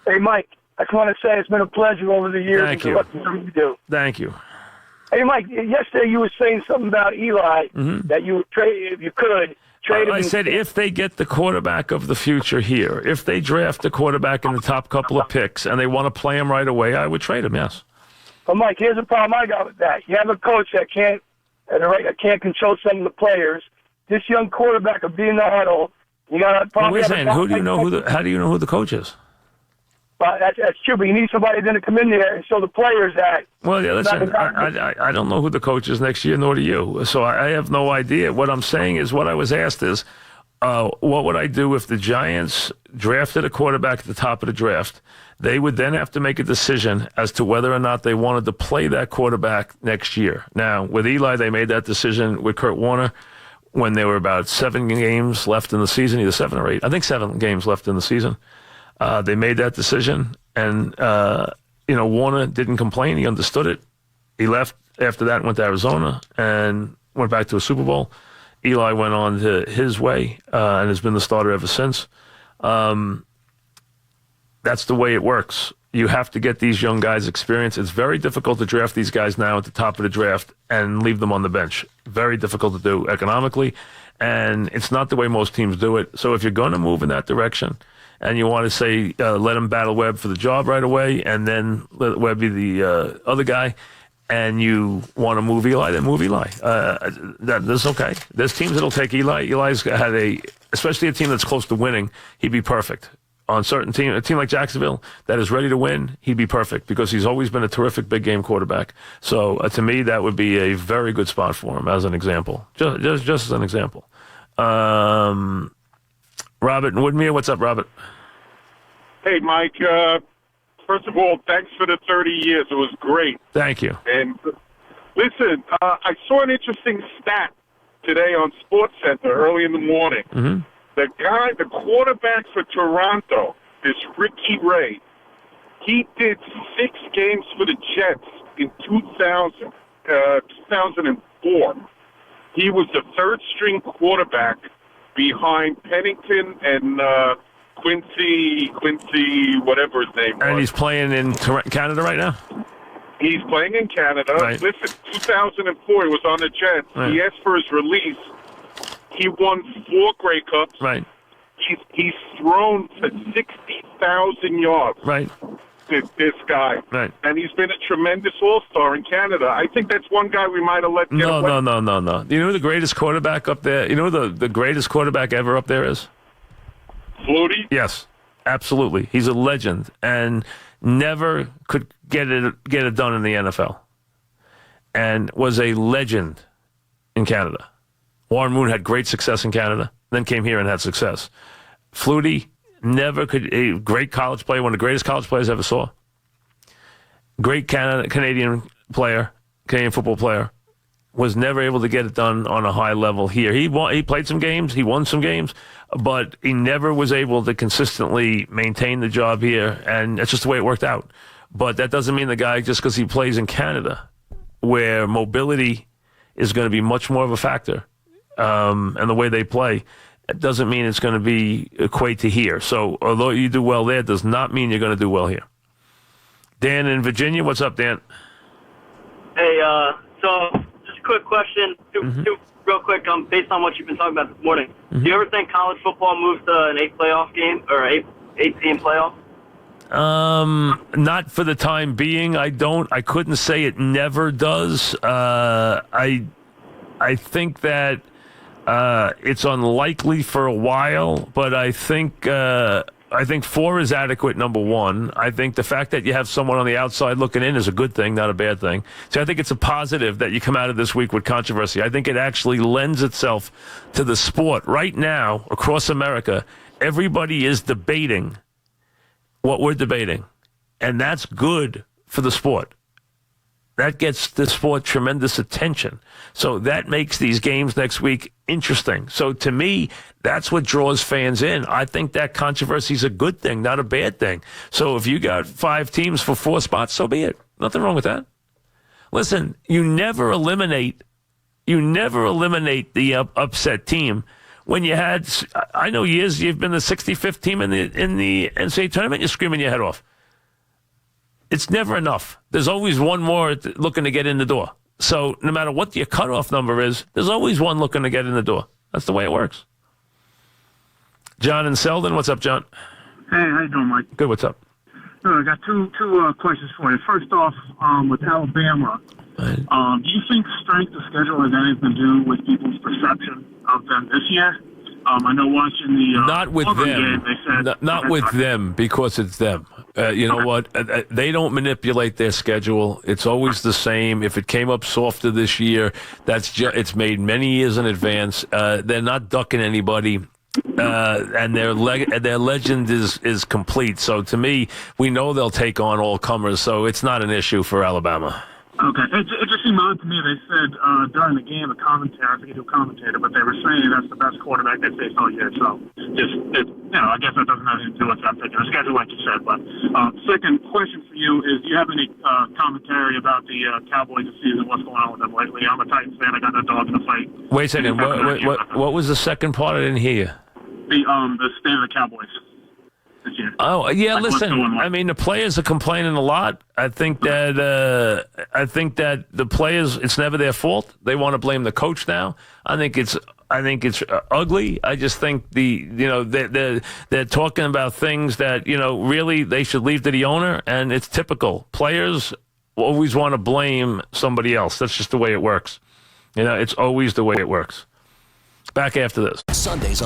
Hey, Mike, I just want to say it's been a pleasure over the years. Thank you. You do. Thank you. Hey, Mike, yesterday you were saying something about Eli that you would trade, if you could, trade him. I said if they get the quarterback of the future here, if they draft the quarterback in the top couple of picks and they want to play him right away, I would trade him, yes. But, Mike, here's the problem I got with that. You have a coach that can't control some of the players. This young quarterback will be in the huddle. You got probably. Wait a second. How do you know who the coach is? But that's true. But you need somebody then to come in there and show the players that. Well, yeah, listen. I don't know who the coach is next year, nor do you. So I have no idea. What I'm saying is, what I was asked is, what would I do if the Giants drafted a quarterback at the top of the draft? They would then have to make a decision as to whether or not they wanted to play that quarterback next year. Now, with Eli, they made that decision with Kurt Warner when there were about 7 games left in the season, either 7 or 8. I think 7 games left in the season. They made that decision, and Warner didn't complain. He understood it. He left after that, went to Arizona, and went back to a Super Bowl. Eli went on to his way and has been the starter ever since. That's the way it works. You have to get these young guys experience. It's very difficult to draft these guys now at the top of the draft and leave them on the bench. Very difficult to do economically, and it's not the way most teams do it. So if you're going to move in that direction and you want to say let him battle Webb for the job right away and then let Webb be the other guy, and you want to move Eli, then move Eli. That's okay. There's teams that'll take Eli. Eli's had especially a team that's close to winning, he'd be perfect. On certain team, a team like Jacksonville that is ready to win, he'd be perfect because he's always been a terrific big game quarterback. So to me, that would be a very good spot for him as an example. Just as an example. Robert in Woodmere, what's up, Robert? Hey, Mike. First of all, thanks for the 30 years. It was great. Thank you. And listen, I saw an interesting stat today on SportsCenter early in the morning. Mm-hmm. The quarterback for Toronto, this Ricky Ray, he did 6 games for the Jets in 2004. He was the third-string quarterback behind Pennington and Quincy, whatever his name was. And he's playing in Canada right now? He's playing in Canada. Right. Listen, 2004, he was on the Jets. Right. He asked for his release. He won 4 Grey Cups. Right. He's thrown for 60,000 yards. Right. This guy. Right. And he's been a tremendous all-star in Canada. I think that's one guy we might have let get away. No. You know who the greatest quarterback up there? You know who the greatest quarterback ever up there is? Flutie? Yes, absolutely. He's a legend and never could get it done in the NFL, and was a legend in Canada. Warren Moon had great success in Canada, then came here and had success. Flutie never could. A great college player, one of the greatest college players I ever saw. Great Canadian player, Canadian football player, was never able to get it done on a high level here. He played some games, he won some games, but he never was able to consistently maintain the job here, and that's just the way it worked out. But that doesn't mean the guy, just because he plays in Canada, where mobility is going to be much more of a factor, and the way they play, it doesn't mean it's going to equate to here. So although you do well there, does not mean you're going to do well here. Dan in Virginia, what's up, Dan? Hey, so just a quick question, two real quick, based on what you've been talking about this morning. Do you ever think college football moves to an 8 playoff game or 8-team playoff? Not for the time being. I couldn't say it never does. I think that it's unlikely for a while, but I think 4 is adequate, number one. I think the fact that you have someone on the outside looking in is a good thing, not a bad thing. So I think it's a positive that you come out of this week with controversy. I think it actually lends itself to the sport. Right now, across America, everybody is debating what we're debating, and that's good for the sport. That gets the sport tremendous attention. So that makes these games next week interesting. So to me, that's what draws fans in. I think that controversy is a good thing, not a bad thing. So if you got 5 teams for 4 spots, so be it. Nothing wrong with that. Listen, you never eliminate the upset team when you had, I know years you've been the 65th team in the NCAA tournament, you're screaming your head off. It's never enough. There's always one more looking to get in the door. So no matter what your cutoff number is, there's always one looking to get in the door. That's the way it works. John in Selden. What's up, John? Hey, how you doing, Mike? Good. What's up? I got two questions for you. First off, with Alabama, do you think strength of schedule has anything to do with people's perception of them this year? I know watching the not with Auburn them. game, they said Not with them, because it's them. You know what? They don't manipulate their schedule. It's always the same. If it came up softer this year, it's made many years in advance. They're not ducking anybody. And their legend is complete. So to me, we know they'll take on all comers. So it's not an issue for Alabama. Okay. It just seemed odd to me. They said during the game, a commentator, I forget who commentated, but they were saying that's the best quarterback they faced all year. So I guess that doesn't have anything to do with that particular schedule, like you said. But second question for you is, do you have any commentary about the Cowboys this season? What's going on with them lately? I'm a Titans fan. I got no dog in the fight. Wait a second. What was the second part? I didn't hear you. The state of the Cowboys this year. Oh yeah, listen. I mean, the players are complaining a lot. I think that the players, it's never their fault. They want to blame the coach now. I think it's ugly. I just think they're talking about things that really they should leave to the owner, and it's typical. Players always want to blame somebody else. That's just the way it works. It's always the way it works. Back after this. Sundays